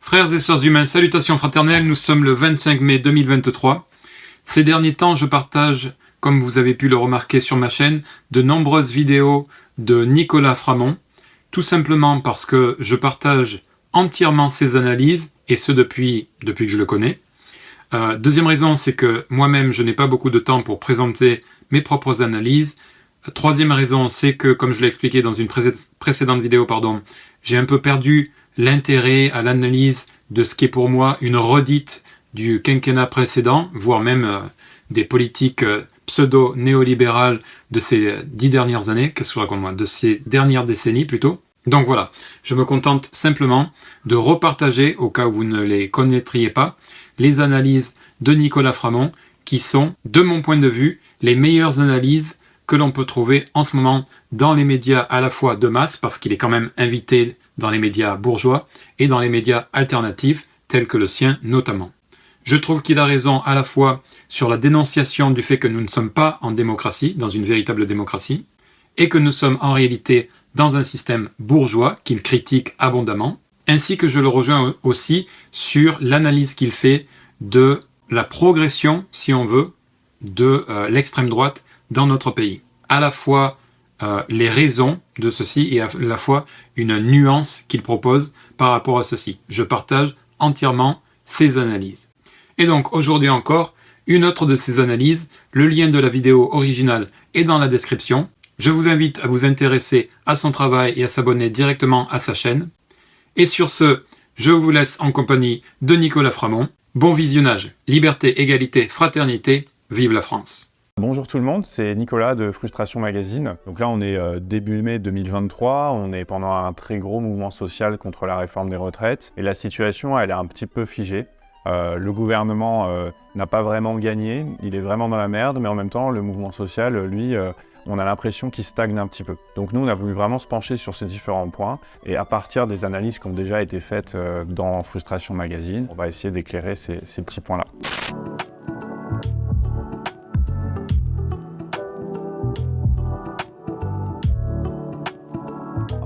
Frères et sœurs humains, salutations fraternelles, nous sommes le 25 mai 2023. Ces derniers temps, je partage, comme vous avez pu le remarquer sur ma chaîne, de nombreuses vidéos de Nicolas Framont, tout simplement parce que je partage entièrement ses analyses, et ce depuis que je le connais. Deuxième raison, c'est que moi-même, je n'ai pas beaucoup de temps pour présenter mes propres analyses. Troisième raison, c'est que, comme je l'ai expliqué dans une précédente vidéo, j'ai un peu perdu l'intérêt à l'analyse de ce qui est pour moi une redite du quinquennat précédent, voire même des politiques pseudo-néolibérales de ces 10 dernières années, qu'est-ce que je raconte moi, de ces dernières décennies plutôt. Donc voilà, je me contente simplement de repartager, au cas où vous ne les connaîtriez pas, les analyses de Nicolas Framont, qui sont, de mon point de vue, les meilleures analyses que l'on peut trouver en ce moment dans les médias à la fois de masse, parce qu'il est quand même invité dans les médias bourgeois, et dans les médias alternatifs, tels que le sien notamment. Je trouve qu'il a raison à la fois sur la dénonciation du fait que nous ne sommes pas en démocratie, dans une véritable démocratie, et que nous sommes en réalité dans un système bourgeois qu'il critique abondamment, ainsi que je le rejoins aussi sur l'analyse qu'il fait de la progression, si on veut, de l'extrême droite dans notre pays. À la fois les raisons de ceci et à la fois une nuance qu'il propose par rapport à ceci. Je partage entièrement ses analyses. Et donc aujourd'hui encore, une autre de ces analyses, le lien de la vidéo originale est dans la description. Je vous invite à vous intéresser à son travail et à s'abonner directement à sa chaîne. Et sur ce, je vous laisse en compagnie de Nicolas Framont. Bon visionnage, liberté, égalité, fraternité, vive la France! Bonjour tout le monde, c'est Nicolas de Frustration Magazine. Donc là on est début mai 2023, on est pendant un très gros mouvement social contre la réforme des retraites et la situation elle est un petit peu figée. Le gouvernement n'a pas vraiment gagné, il est vraiment dans la merde, mais en même temps le mouvement social, lui, on a l'impression qu'il stagne un petit peu. Donc nous on a voulu vraiment se pencher sur ces différents points et à partir des analyses qui ont déjà été faites dans Frustration Magazine, on va essayer d'éclairer ces petits points-là.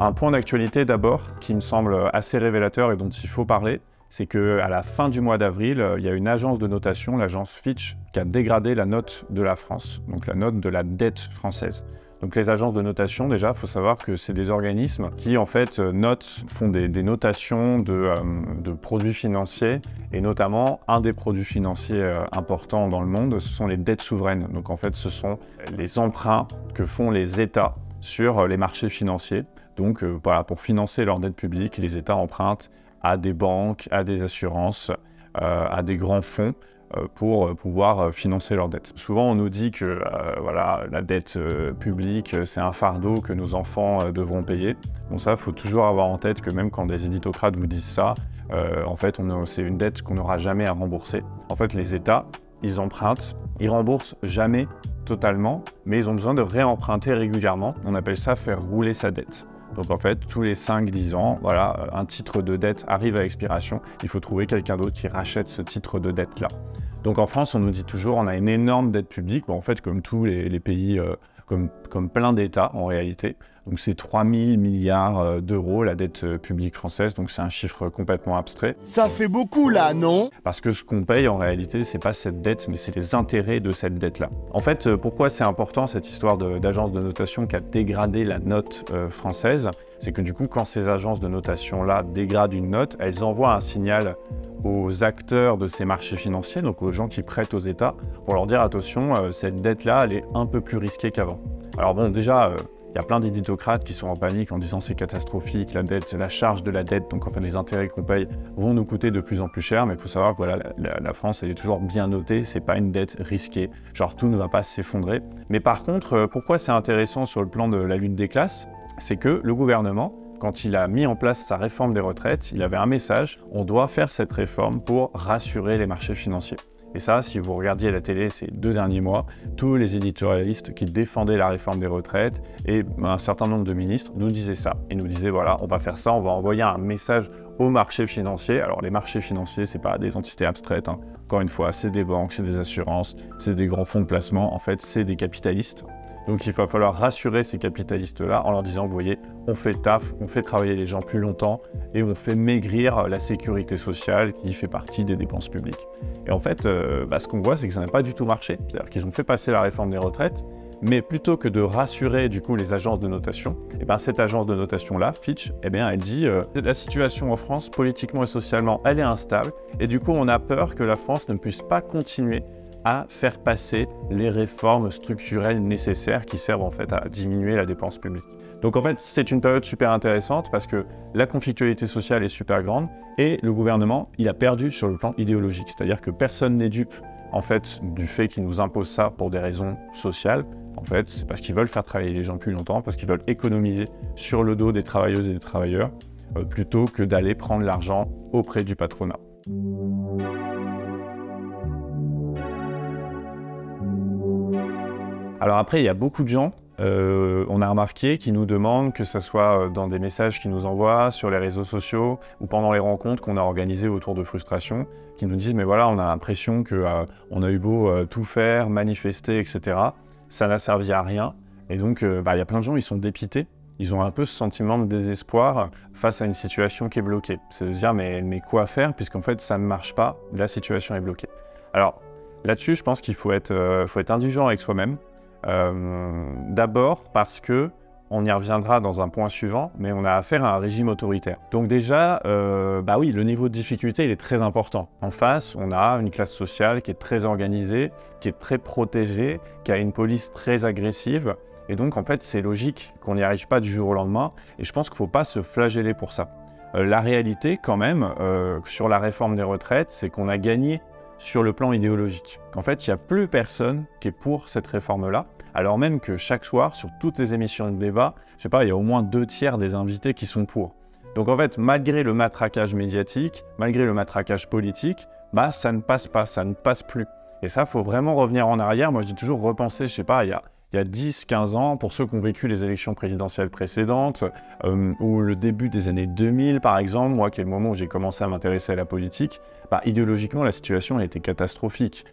Un point d'actualité d'abord qui me semble assez révélateur et dont il faut parler, c'est qu'à la fin du mois d'avril, il y a une agence de notation, l'agence Fitch, qui a dégradé la note de la France, donc la note de la dette française. Donc les agences de notation, déjà, il faut savoir que c'est des organismes qui en fait font des notations de produits financiers et notamment un des produits financiers importants dans le monde, ce sont les dettes souveraines. Donc en fait, ce sont les emprunts que font les États sur les marchés financiers. Donc voilà, pour financer leur dette publique, les États empruntent à des banques, à des assurances, à des grands fonds pour pouvoir financer leur dette. Souvent on nous dit que voilà, la dette publique c'est un fardeau que nos enfants devront payer. Bon ça, il faut toujours avoir en tête que même quand des éditocrates vous disent ça, en fait c'est une dette qu'on n'aura jamais à rembourser. En fait les États, ils empruntent, ils remboursent jamais totalement, mais ils ont besoin de réemprunter régulièrement. On appelle ça faire rouler sa dette. Donc en fait, tous les 5-10 ans, voilà, un titre de dette arrive à expiration. Il faut trouver quelqu'un d'autre qui rachète ce titre de dette-là. Donc en France, on nous dit toujours on a une énorme dette publique. Bon, en fait, comme tous les pays, comme plein d'États en réalité. Donc c'est 3 000 milliards d'euros la dette publique française, donc c'est un chiffre complètement abstrait. Ça fait beaucoup là, non? Parce que ce qu'on paye en réalité, c'est pas cette dette, mais c'est les intérêts de cette dette-là. En fait, pourquoi c'est important cette histoire d'agence de notation qui a dégradé la note française? C'est que du coup, quand ces agences de notation-là dégradent une note, elles envoient un signal aux acteurs de ces marchés financiers, donc aux gens qui prêtent aux États, pour leur dire attention, cette dette-là, elle est un peu plus risquée qu'avant. Alors bon, déjà, il y a plein d'éditocrates qui sont en panique en disant c'est catastrophique, la dette, la charge de la dette, donc en fait les intérêts qu'on paye vont nous coûter de plus en plus cher, mais il faut savoir que voilà, la France elle est toujours bien notée, c'est pas une dette risquée, genre tout ne va pas s'effondrer. Mais par contre, pourquoi c'est intéressant sur le plan de la lutte des classes, c'est que le gouvernement, quand il a mis en place sa réforme des retraites, il avait un message, on doit faire cette réforme pour rassurer les marchés financiers. Et ça, si vous regardiez à la télé ces 2 derniers mois, tous les éditorialistes qui défendaient la réforme des retraites et un certain nombre de ministres nous disaient ça. Ils nous disaient voilà, on va faire ça, on va envoyer un message aux marchés financiers. Alors les marchés financiers, c'est pas des entités abstraites, hein. Encore une fois, c'est des banques, c'est des assurances, c'est des grands fonds de placement. En fait, c'est des capitalistes Donc il va falloir rassurer ces capitalistes-là en leur disant, vous voyez, on fait le taf, on fait travailler les gens plus longtemps et on fait maigrir la sécurité sociale qui fait partie des dépenses publiques. Et en fait, ce qu'on voit, c'est que ça n'a pas du tout marché. C'est-à-dire qu'ils ont fait passer la réforme des retraites, mais plutôt que de rassurer du coup les agences de notation, cette agence de notation-là, Fitch, elle dit la situation en France, politiquement et socialement, elle est instable et du coup on a peur que la France ne puisse pas continuer à faire passer les réformes structurelles nécessaires qui servent en fait à diminuer la dépense publique. Donc en fait, c'est une période super intéressante parce que la conflictualité sociale est super grande et le gouvernement, il a perdu sur le plan idéologique. C'est-à-dire que personne n'est dupe en fait du fait qu'ils nous imposent ça pour des raisons sociales. En fait, c'est parce qu'ils veulent faire travailler les gens plus longtemps, parce qu'ils veulent économiser sur le dos des travailleuses et des travailleurs, plutôt que d'aller prendre l'argent auprès du patronat. Alors après, il y a beaucoup de gens, on a remarqué, qui nous demandent, que ce soit dans des messages qu'ils nous envoient, sur les réseaux sociaux, ou pendant les rencontres qu'on a organisées autour de Frustration, qui nous disent « mais voilà, on a l'impression qu'on a eu beau tout faire, manifester, etc. » ça n'a servi à rien. Et donc, y a plein de gens, ils sont dépités. Ils ont un peu ce sentiment de désespoir face à une situation qui est bloquée. C'est de se dire, mais quoi faire, puisqu'en fait, ça ne marche pas, la situation est bloquée. Alors, là-dessus, je pense qu'il faut être indulgent avec soi-même. D'abord parce que, on y reviendra dans un point suivant, mais on a affaire à un régime autoritaire. Donc déjà, oui, le niveau de difficulté, il est très important. En face, on a une classe sociale qui est très organisée, qui est très protégée, qui a une police très agressive. Et donc, en fait, c'est logique qu'on n'y arrive pas du jour au lendemain. Et je pense qu'il ne faut pas se flageller pour ça. La réalité, quand même, sur la réforme des retraites, c'est qu'on a gagné sur le plan idéologique. En fait, il n'y a plus personne qui est pour cette réforme-là, alors même que chaque soir, sur toutes les émissions de débat, je sais pas, il y a au moins 2/3 des invités qui sont pour. Donc en fait, malgré le matraquage médiatique, malgré le matraquage politique, ça ne passe pas, ça ne passe plus. Et ça, il faut vraiment revenir en arrière. Moi, je dis toujours repenser, je sais pas, il y a 10-15 ans, pour ceux qui ont vécu les élections présidentielles précédentes, ou le début des années 2000 par exemple, moi qui est le moment où j'ai commencé à m'intéresser à la politique, idéologiquement la situation elle était catastrophique.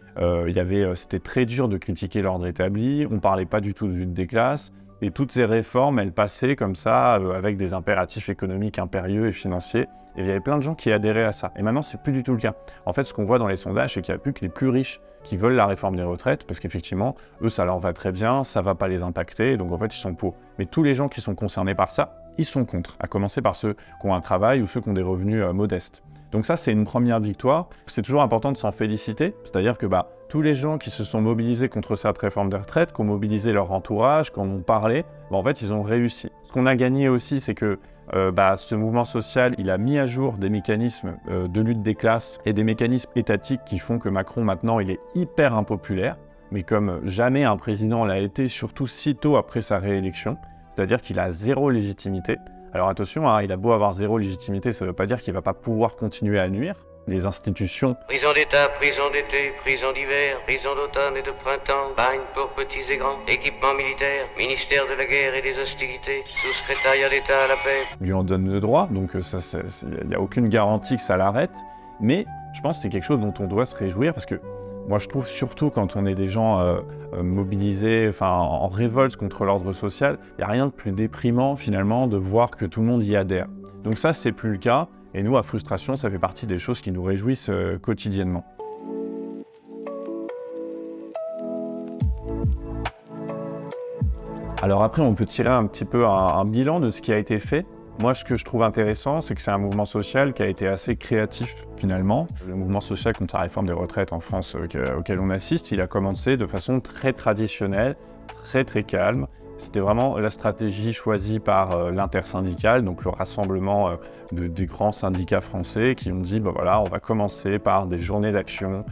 C'était très dur de critiquer l'ordre établi, on ne parlait pas du tout de lutte des classes, et toutes ces réformes elles passaient comme ça, avec des impératifs économiques impérieux et financiers, et il y avait plein de gens qui adhéraient à ça. Et maintenant c'est plus du tout le cas. En fait ce qu'on voit dans les sondages c'est qu'il n'y a plus que les plus riches qui veulent la réforme des retraites, parce qu'effectivement, eux, ça leur va très bien, ça ne va pas les impacter, donc en fait, ils sont pour. Mais tous les gens qui sont concernés par ça, ils sont contre, à commencer par ceux qui ont un travail ou ceux qui ont des revenus modestes. Donc ça, c'est une première victoire. C'est toujours important de s'en féliciter, c'est-à-dire que tous les gens qui se sont mobilisés contre cette réforme des retraites, qui ont mobilisé leur entourage, qui en ont parlé, en fait, ils ont réussi. Ce qu'on a gagné aussi, c'est que ce mouvement social, il a mis à jour des mécanismes de lutte des classes et des mécanismes étatiques qui font que Macron, maintenant, il est hyper impopulaire, mais comme jamais un président l'a été, surtout sitôt après sa réélection, c'est-à-dire qu'il a zéro légitimité. Alors attention, il a beau avoir zéro légitimité, ça ne veut pas dire qu'il ne va pas pouvoir continuer à nuire. Les institutions. Prison d'État, prison d'été, prison d'hiver, prison d'automne et de printemps, bagne pour petits et grands, équipement militaire, ministère de la guerre et des hostilités, sous-secrétariat d'État à la paix. Lui en donne le droit, donc il n'y a aucune garantie que ça l'arrête, mais je pense que c'est quelque chose dont on doit se réjouir, parce que moi je trouve surtout quand on est des gens mobilisés, en révolte contre l'ordre social, il n'y a rien de plus déprimant finalement de voir que tout le monde y adhère. Donc ça c'est plus le cas. Et nous, à Frustration, ça fait partie des choses qui nous réjouissent quotidiennement. Alors après, on peut tirer un petit peu un bilan de ce qui a été fait. Moi, ce que je trouve intéressant, c'est que c'est un mouvement social qui a été assez créatif, finalement. Le mouvement social contre la réforme des retraites en France auquel on assiste, il a commencé de façon très traditionnelle, très très calme. C'était vraiment la stratégie choisie par l'intersyndicale, donc le rassemblement des grands syndicats français qui ont dit on va commencer par des journées d'action,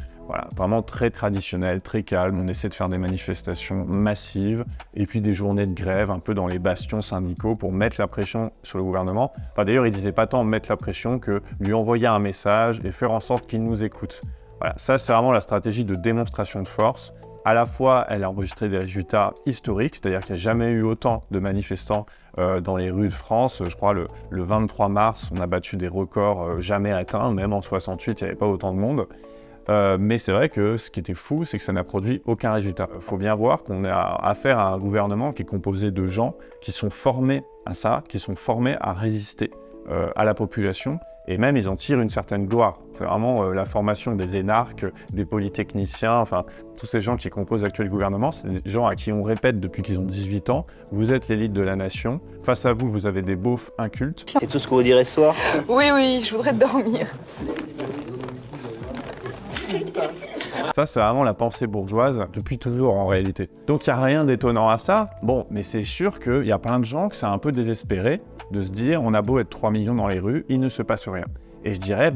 vraiment très traditionnelles, très calmes. On essaie de faire des manifestations massives et puis des journées de grève un peu dans les bastions syndicaux pour mettre la pression sur le gouvernement. D'ailleurs, ils ne disaient pas tant mettre la pression que lui envoyer un message et faire en sorte qu'il nous écoute. Ça c'est vraiment la stratégie de démonstration de force. À la fois, elle a enregistré des résultats historiques, c'est-à-dire qu'il n'y a jamais eu autant de manifestants dans les rues de France. Je crois le 23 mars, on a battu des records jamais atteints, même en 68, il n'y avait pas autant de monde. Mais c'est vrai que ce qui était fou, c'est que ça n'a produit aucun résultat. Il faut bien voir qu'on a affaire à un gouvernement qui est composé de gens qui sont formés à ça, qui sont formés à résister à la population, et même ils en tirent une certaine gloire. C'est vraiment la formation des énarques, des polytechniciens, enfin tous ces gens qui composent l'actuel gouvernement, c'est des gens à qui on répète depuis qu'ils ont 18 ans, vous êtes l'élite de la nation, face à vous, vous avez des beaufs incultes. C'est tout ce que vous direz ce soir? Oui, je voudrais dormir. Ça, c'est vraiment la pensée bourgeoise depuis toujours en réalité. Donc il n'y a rien d'étonnant à ça. Bon, mais c'est sûr qu'il y a plein de gens que c'est un peu désespéré de se dire on a beau être 3 millions dans les rues, il ne se passe rien. Et je dirais,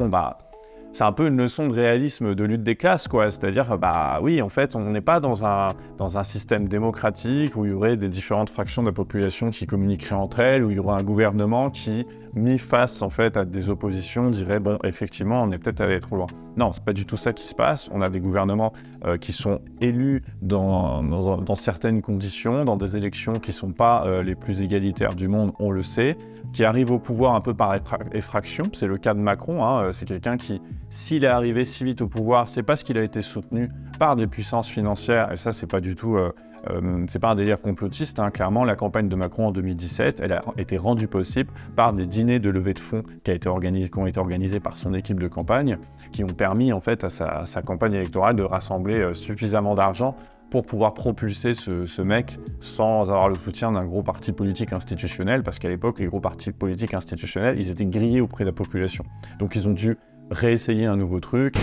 c'est un peu une leçon de réalisme de lutte des classes, quoi. C'est-à-dire, oui, en fait, on n'est pas dans un système démocratique où il y aurait des différentes fractions de la population qui communiqueraient entre elles, où il y aurait un gouvernement qui, mis face, en fait, à des oppositions, dirait, bon, effectivement, on est peut-être allé trop loin. Non, c'est pas du tout ça qui se passe. On a des gouvernements qui sont élus dans certaines conditions, dans des élections qui sont pas les plus égalitaires du monde, on le sait, qui arrivent au pouvoir un peu par effraction. C'est le cas de Macron, hein. C'est quelqu'un qui, s'il est arrivé si vite au pouvoir, c'est parce qu'il a été soutenu par des puissances financières, et ça, c'est pas du tout... c'est pas un délire complotiste, hein. Clairement, la campagne de Macron en 2017, elle a été rendue possible par des dîners de levée de fonds qui ont été organisés par son équipe de campagne, qui ont permis en fait à sa campagne électorale de rassembler suffisamment d'argent pour pouvoir propulser ce mec sans avoir le soutien d'un gros parti politique institutionnel, parce qu'à l'époque, les gros partis politiques institutionnels, ils étaient grillés auprès de la population. Donc ils ont dû réessayer un nouveau truc.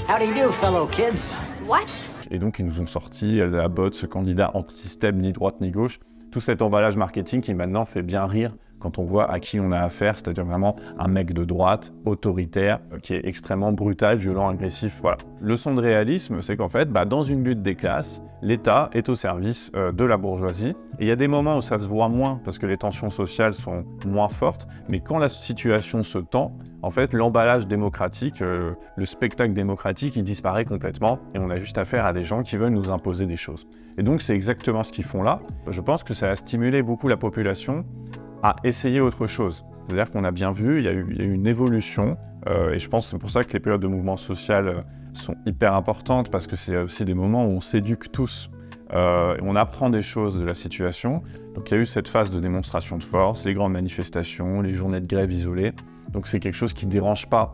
How do you do, fellow kids? What? Et donc, ils nous ont sorti la botte, ce candidat anti-système, ni droite ni gauche, tout cet emballage marketing qui maintenant fait bien rire quand on voit à qui on a affaire, c'est-à-dire vraiment un mec de droite, autoritaire, qui est extrêmement brutal, violent, agressif, voilà. Leçon de réalisme, c'est qu'en fait, dans une lutte des classes, l'État est au service de la bourgeoisie. Et il y a des moments où ça se voit moins, parce que les tensions sociales sont moins fortes, mais quand la situation se tend, en fait, l'emballage démocratique, le spectacle démocratique, il disparaît complètement, et on a juste affaire à des gens qui veulent nous imposer des choses. Et donc, c'est exactement ce qu'ils font là. Je pense que ça a stimulé beaucoup la population à essayer autre chose. C'est-à-dire qu'on a bien vu, il y a eu une évolution, et je pense que c'est pour ça que les périodes de mouvement social sont hyper importantes, parce que c'est aussi des moments où on s'éduque tous, et on apprend des choses de la situation. Donc il y a eu cette phase de démonstration de force, les grandes manifestations, les journées de grève isolées. Donc c'est quelque chose qui ne dérange pas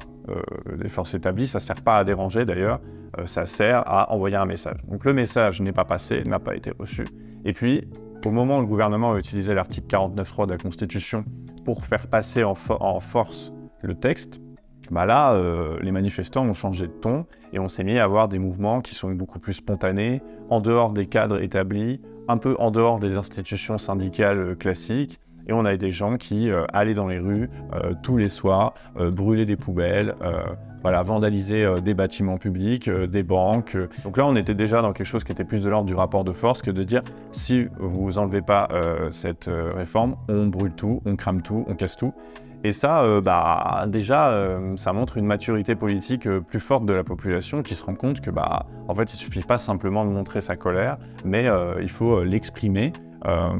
les forces établies, ça ne sert pas à déranger d'ailleurs, ça sert à envoyer un message. Donc le message n'est pas passé, n'a pas été reçu. Et puis, au moment où le gouvernement a utilisé l'article 49.3 de la Constitution pour faire passer en force le texte, là, les manifestants ont changé de ton et on s'est mis à avoir des mouvements qui sont beaucoup plus spontanés, en dehors des cadres établis, un peu en dehors des institutions syndicales classiques. Et on a des gens qui allaient dans les rues tous les soirs, brûler des poubelles, vandaliser des bâtiments publics, des banques. Donc là, on était déjà dans quelque chose qui était plus de l'ordre du rapport de force que de dire si vous enlevez pas cette réforme, on brûle tout, on crame tout, on casse tout. Et ça, ça montre une maturité politique plus forte de la population qui se rend compte que, en fait, il suffit pas simplement de montrer sa colère, mais il faut l'exprimer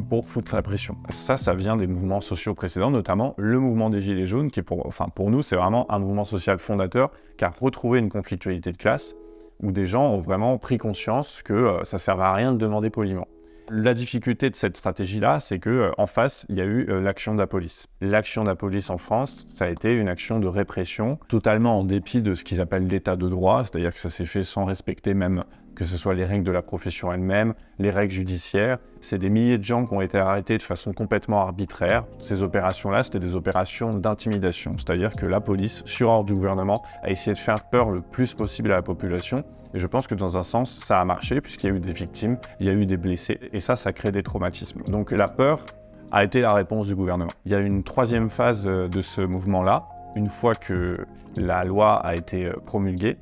pour foutre la pression. Ça vient des mouvements sociaux précédents, notamment le mouvement des Gilets jaunes, qui pour nous, c'est vraiment un mouvement social fondateur qui a retrouvé une conflictualité de classe, où des gens ont vraiment pris conscience que ça ne servait à rien de demander poliment. La difficulté de cette stratégie-là, c'est qu'en face, il y a eu l'action de la police. L'action de la police en France, ça a été une action de répression, totalement en dépit de ce qu'ils appellent l'état de droit, c'est-à-dire que ça s'est fait sans respecter même que ce soit les règles de la profession elle-même, les règles judiciaires. C'est des milliers de gens qui ont été arrêtés de façon complètement arbitraire. Ces opérations-là, c'était des opérations d'intimidation, c'est-à-dire que la police, sur ordre du gouvernement, a essayé de faire peur le plus possible à la population. Et je pense que dans un sens, ça a marché, puisqu'il y a eu des victimes, il y a eu des blessés, et ça crée des traumatismes. Donc la peur a été la réponse du gouvernement. Il y a une troisième phase de ce mouvement-là, une fois que la loi a été promulguée,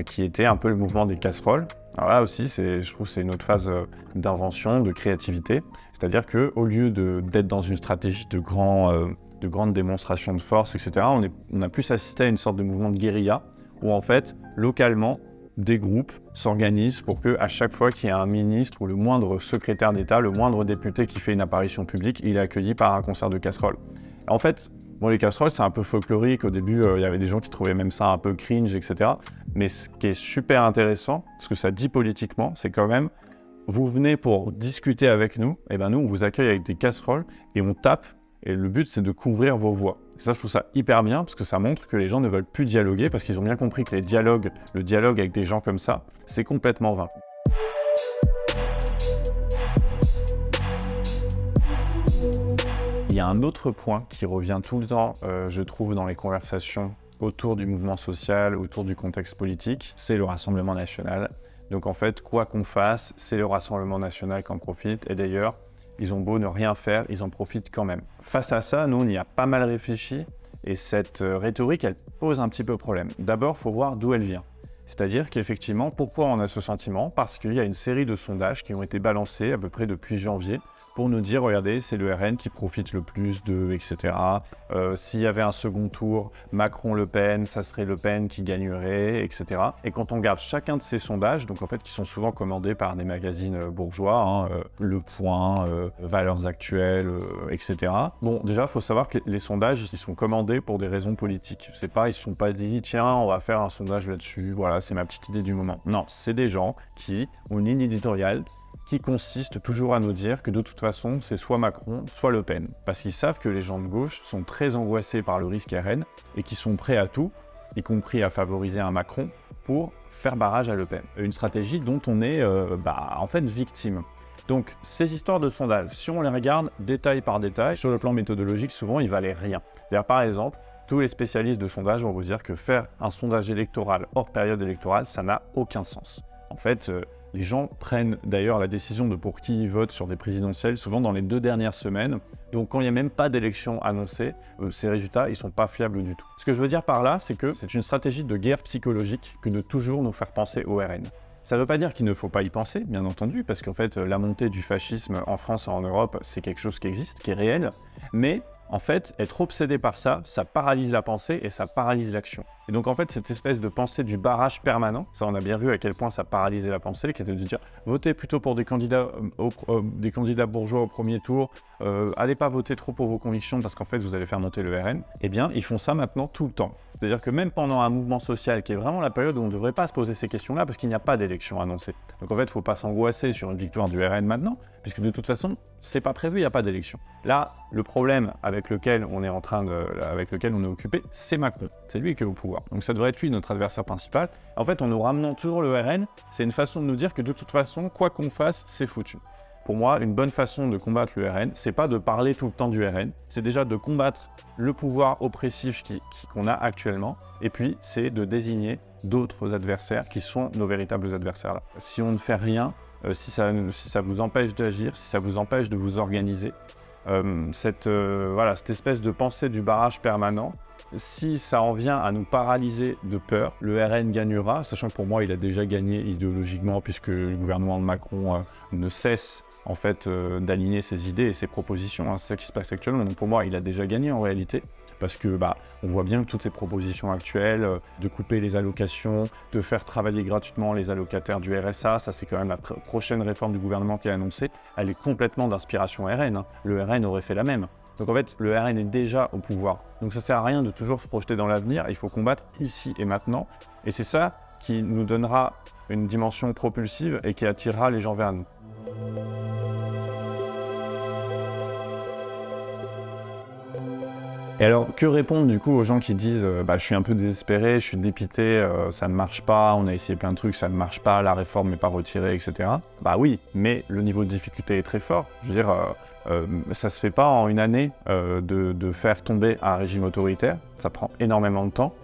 qui était un peu le mouvement des casseroles. Alors là aussi, je trouve que c'est une autre phase d'invention, de créativité. C'est-à-dire qu'au lieu d'être dans une stratégie de grandes démonstrations de force, etc., on a plus assisté à une sorte de mouvement de guérilla, où en fait, localement, des groupes s'organisent pour qu'à chaque fois qu'il y a un ministre ou le moindre secrétaire d'État, le moindre député qui fait une apparition publique, il est accueilli par un concert de casseroles. En fait, Bon, les casseroles, c'est un peu folklorique. Au début, il y avait des gens qui trouvaient même ça un peu cringe, etc. Mais ce qui est super intéressant, ce que ça dit politiquement, c'est quand même, vous venez pour discuter avec nous, et ben nous, on vous accueille avec des casseroles et on tape. Et le but, c'est de couvrir vos voix. Et ça, je trouve ça hyper bien, parce que ça montre que les gens ne veulent plus dialoguer, parce qu'ils ont bien compris que le dialogue avec des gens comme ça, c'est complètement vain. Il y a un autre point qui revient tout le temps, je trouve, dans les conversations autour du mouvement social, autour du contexte politique, c'est le Rassemblement national. Donc en fait, quoi qu'on fasse, c'est le Rassemblement national qui en profite. Et d'ailleurs, ils ont beau ne rien faire, ils en profitent quand même. Face à ça, nous, on y a pas mal réfléchi. Et cette rhétorique, elle pose un petit peu problème. D'abord, il faut voir d'où elle vient. C'est-à-dire qu'effectivement, pourquoi on a ce sentiment? Parce qu'il y a une série de sondages qui ont été balancés à peu près depuis janvier pour nous dire, regardez, c'est le RN qui profite le plus d'eux, etc. S'il y avait un second tour, Macron-Le Pen, ça serait Le Pen qui gagnerait, etc. Et quand on regarde chacun de ces sondages, donc en fait qui sont souvent commandés par des magazines bourgeois, Le Point, Valeurs Actuelles, etc. Bon, déjà, il faut savoir que les sondages, ils sont commandés pour des raisons politiques. C'est pas, ils ne se sont pas dit, tiens, on va faire un sondage là-dessus, voilà, c'est ma petite idée du moment. Non, c'est des gens qui ont une ligne éditoriale qui consiste toujours à nous dire que de toute façon, c'est soit Macron, soit Le Pen. Parce qu'ils savent que les gens de gauche sont très angoissés par le risque RN et qui sont prêts à tout, y compris à favoriser un Macron, pour faire barrage à Le Pen. Une stratégie dont on est en fait victime. Donc ces histoires de sondage, si on les regarde détail par détail, sur le plan méthodologique, souvent il valait rien. C'est-à-dire par exemple, tous les spécialistes de sondage vont vous dire que faire un sondage électoral hors période électorale, ça n'a aucun sens. En fait, les gens prennent d'ailleurs la décision de pour qui ils votent sur des présidentielles, souvent dans les 2 dernières semaines. Donc quand il n'y a même pas d'élection annoncée, ces résultats, ils ne sont pas fiables du tout. Ce que je veux dire par là, c'est que c'est une stratégie de guerre psychologique que de toujours nous faire penser au RN. Ça ne veut pas dire qu'il ne faut pas y penser, bien entendu, parce qu'en fait, la montée du fascisme en France et en Europe, c'est quelque chose qui existe, qui est réel, mais en fait, être obsédé par ça, ça paralyse la pensée et ça paralyse l'action. Et donc en fait, cette espèce de pensée du barrage permanent, ça on a bien vu à quel point ça paralysait la pensée, qui était de dire votez plutôt pour des candidats bourgeois au premier tour, allez pas voter trop pour vos convictions parce qu'en fait vous allez faire monter le RN. Eh bien, ils font ça maintenant tout le temps. C'est-à-dire que même pendant un mouvement social qui est vraiment la période où on ne devrait pas se poser ces questions-là parce qu'il n'y a pas d'élection annoncée. Donc en fait, il ne faut pas s'angoisser sur une victoire du RN maintenant, puisque de toute façon, c'est pas prévu, il n'y a pas d'élection. Là, le problème avec lequel on est occupé, c'est Macron. C'est lui qui est au pouvoir. Donc ça devrait être lui notre adversaire principal. En fait, en nous ramenant toujours le RN, c'est une façon de nous dire que de toute façon, quoi qu'on fasse, c'est foutu. Pour moi, une bonne façon de combattre le RN, c'est pas de parler tout le temps du RN, c'est déjà de combattre le pouvoir oppressif qu'on a actuellement, et puis c'est de désigner d'autres adversaires qui sont nos véritables adversaires là. Si on ne fait rien, si ça vous empêche d'agir, si ça vous empêche de vous organiser, cette espèce de pensée du barrage permanent, si ça en vient à nous paralyser de peur, le RN gagnera, sachant que pour moi il a déjà gagné idéologiquement puisque le gouvernement de Macron ne cesse en fait d'aligner ses idées et ses propositions. C'est ça qui se passe actuellement, donc pour moi il a déjà gagné en réalité. Parce que on voit bien que toutes ces propositions actuelles, de couper les allocations, de faire travailler gratuitement les allocataires du RSA, ça c'est quand même la prochaine réforme du gouvernement qui est annoncée, elle est complètement d'inspiration RN. Le RN aurait fait la même. Donc en fait, le RN est déjà au pouvoir. Donc ça sert à rien de toujours se projeter dans l'avenir, il faut combattre ici et maintenant. Et c'est ça qui nous donnera une dimension propulsive et qui attirera les gens vers nous. Et alors, que répondre du coup aux gens qui disent je suis un peu désespéré, je suis dépité, ça ne marche pas, on a essayé plein de trucs, ça ne marche pas, la réforme n'est pas retirée, etc. Bah oui, mais le niveau de difficulté est très fort. Je veux dire, ça se fait pas en une année de faire tomber un régime autoritaire, ça prend énormément de temps,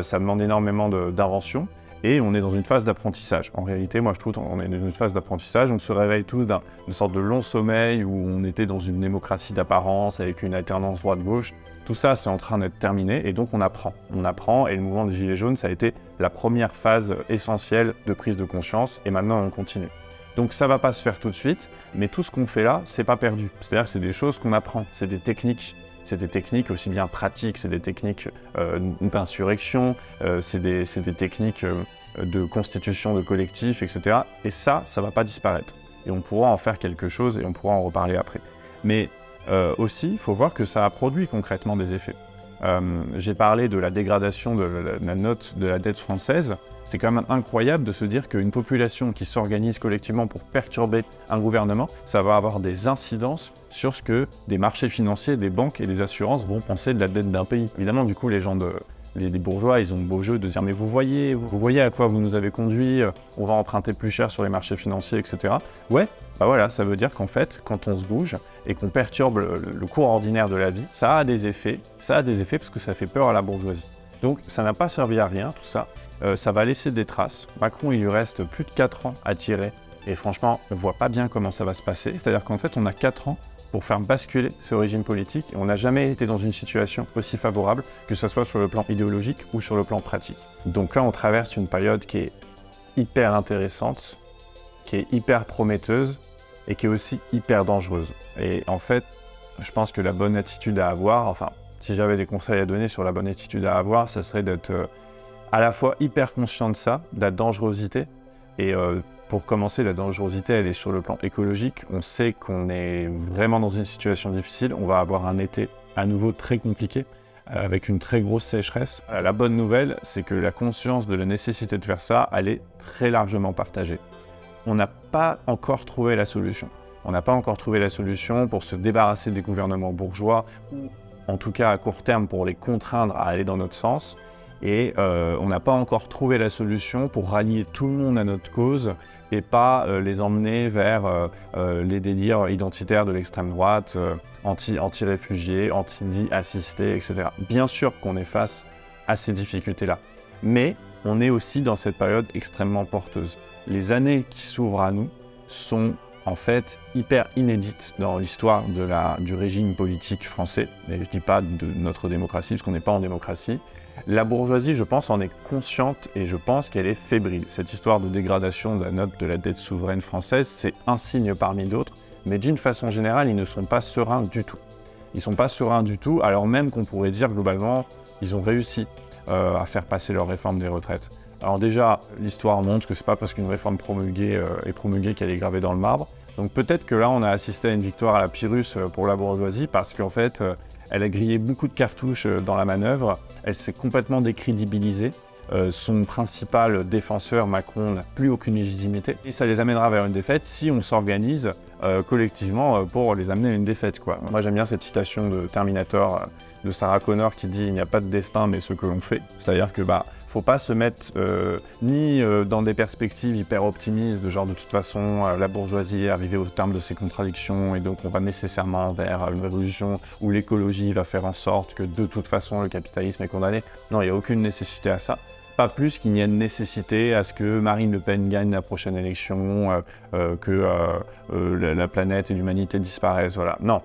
ça demande énormément d'invention. Et on est dans une phase d'apprentissage. En réalité, moi je trouve qu'on est dans une phase d'apprentissage, on se réveille tous d'une sorte de long sommeil où on était dans une démocratie d'apparence avec une alternance droite-gauche. Tout ça, c'est en train d'être terminé et donc on apprend. On apprend et le mouvement des Gilets jaunes, ça a été la première phase essentielle de prise de conscience et maintenant on continue. Donc ça va pas se faire tout de suite, mais tout ce qu'on fait là, c'est pas perdu. C'est-à-dire que c'est des choses qu'on apprend, c'est des techniques. C'est des techniques aussi bien pratiques, c'est des techniques d'insurrection, c'est des techniques de constitution de collectifs, etc. Et ça va pas disparaître. Et on pourra en faire quelque chose et on pourra en reparler après. Mais aussi, il faut voir que ça a produit concrètement des effets. J'ai parlé de la dégradation de la note de la dette française. C'est quand même incroyable de se dire qu'une population qui s'organise collectivement pour perturber un gouvernement, ça va avoir des incidences sur ce que des marchés financiers, des banques et des assurances vont penser de la dette d'un pays. Évidemment, du coup, les bourgeois, ils ont le beau jeu de dire « mais vous voyez à quoi vous nous avez conduit, on va emprunter plus cher sur les marchés financiers, etc. » Ouais, bah voilà, ça veut dire qu'en fait, quand on se bouge et qu'on perturbe le cours ordinaire de la vie, ça a des effets parce que ça fait peur à la bourgeoisie. Donc ça n'a pas servi à rien tout ça, ça va laisser des traces. Macron, il lui reste plus de 4 ans à tirer et franchement, on ne voit pas bien comment ça va se passer. C'est-à-dire qu'en fait, on a 4 ans pour faire basculer ce régime politique et on n'a jamais été dans une situation aussi favorable, que ce soit sur le plan idéologique ou sur le plan pratique. Donc là, on traverse une période qui est hyper intéressante, qui est hyper prometteuse et qui est aussi hyper dangereuse. Et en fait, je pense que la bonne attitude à avoir, enfin, si j'avais des conseils à donner sur la bonne attitude à avoir, ça serait d'être à la fois hyper conscient de ça, de la dangerosité. Et pour commencer, la dangerosité, elle est sur le plan écologique. On sait qu'on est vraiment dans une situation difficile. On va avoir un été à nouveau très compliqué, avec une très grosse sécheresse. La bonne nouvelle, c'est que la conscience de la nécessité de faire ça, elle est très largement partagée. On n'a pas encore trouvé la solution. On n'a pas encore trouvé la solution pour se débarrasser des gouvernements bourgeois, ou en tout cas à court terme pour les contraindre à aller dans notre sens. Et on n'a pas encore trouvé la solution pour rallier tout le monde à notre cause et pas les emmener vers les délires identitaires de l'extrême droite, anti-réfugiés, anti-assistés, etc. Bien sûr qu'on est face à ces difficultés-là, mais on est aussi dans cette période extrêmement porteuse. Les années qui s'ouvrent à nous sont en fait hyper inédites dans l'histoire du régime politique français. Et je ne dis pas de notre démocratie, parce qu'on n'est pas en démocratie. La bourgeoisie, je pense, en est consciente et je pense qu'elle est fébrile. Cette histoire de dégradation de la note de la dette souveraine française, c'est un signe parmi d'autres, mais d'une façon générale, ils ne sont pas sereins du tout. Ils ne sont pas sereins du tout, alors même qu'on pourrait dire globalement, ils ont réussi à faire passer leur réforme des retraites. Alors déjà, l'histoire montre que c'est pas parce qu'une réforme est promulguée qu'elle est gravée dans le marbre. Donc peut-être que là, on a assisté à une victoire à la Pyrrhus pour la bourgeoisie parce qu'en fait, elle a grillé beaucoup de cartouches dans la manœuvre. Elle s'est complètement décrédibilisée. Son principal défenseur, Macron, n'a plus aucune légitimité. Et ça les amènera vers une défaite si on s'organise collectivement pour les amener à une défaite, quoi. Moi, j'aime bien cette citation de Terminator de Sarah Connor qui dit « Il n'y a pas de destin, mais ce que l'on fait ». C'est-à-dire que faut pas se mettre ni dans des perspectives hyper optimistes, de genre de toute façon la bourgeoisie est arrivée au terme de ses contradictions et donc on va nécessairement vers une révolution où l'écologie va faire en sorte que de toute façon le capitalisme est condamné. Non, il n'y a aucune nécessité à ça. Pas plus qu'il n'y a une nécessité à ce que Marine Le Pen gagne la prochaine élection, que la planète et l'humanité disparaissent, voilà. Non.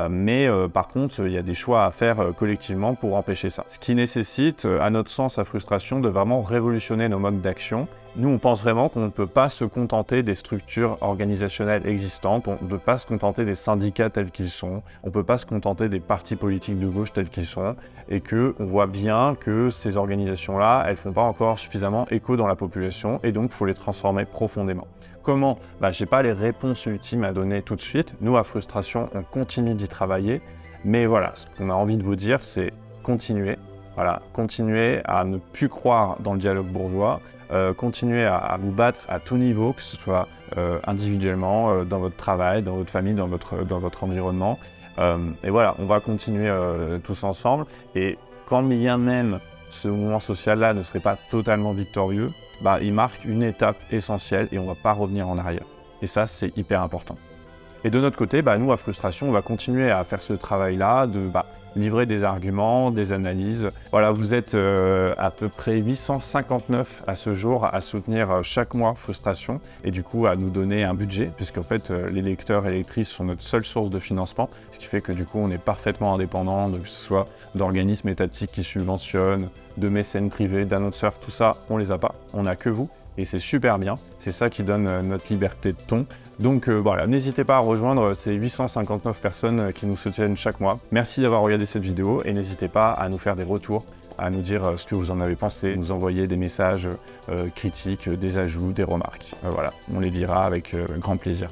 Mais par contre, il y a des choix à faire collectivement pour empêcher ça. Ce qui nécessite, à notre sens, à Frustration, de vraiment révolutionner nos modes d'action. Nous, on pense vraiment qu'on ne peut pas se contenter des structures organisationnelles existantes, on ne peut pas se contenter des syndicats tels qu'ils sont, on ne peut pas se contenter des partis politiques de gauche tels qu'ils sont, et qu'on voit bien que ces organisations-là, elles ne font pas encore suffisamment écho dans la population, et donc il faut les transformer profondément. Comment ? Je n'ai pas les réponses ultimes à donner tout de suite. Nous, à Frustration, on continue d'y travailler, mais voilà, ce qu'on a envie de vous dire, c'est continuer. Voilà, continuez à ne plus croire dans le dialogue bourgeois, continuez à vous battre à tout niveau, que ce soit individuellement, dans votre travail, dans votre famille, dans votre environnement. Et voilà, on va continuer tous ensemble. Et quand bien même ce mouvement social-là ne serait pas totalement victorieux, il marque une étape essentielle et on ne va pas revenir en arrière. Et ça, c'est hyper important. Et de notre côté, nous, à Frustration, on va continuer à faire ce travail-là, de livrer des arguments, des analyses. Voilà, vous êtes à peu près 859 à ce jour à soutenir chaque mois Frustration et du coup à nous donner un budget, puisqu'en fait les lecteurs et lectrices sont notre seule source de financement, ce qui fait que du coup on est parfaitement indépendant, que ce soit d'organismes étatiques qui subventionnent, de mécènes privés, d'annonceurs, tout ça, on les a pas, on n'a que vous. Et c'est super bien, c'est ça qui donne notre liberté de ton. Donc voilà, n'hésitez pas à rejoindre ces 859 personnes qui nous soutiennent chaque mois. Merci d'avoir regardé cette vidéo et n'hésitez pas à nous faire des retours, à nous dire ce que vous en avez pensé, nous envoyer des messages critiques, des ajouts, des remarques. Voilà, on les lira avec grand plaisir.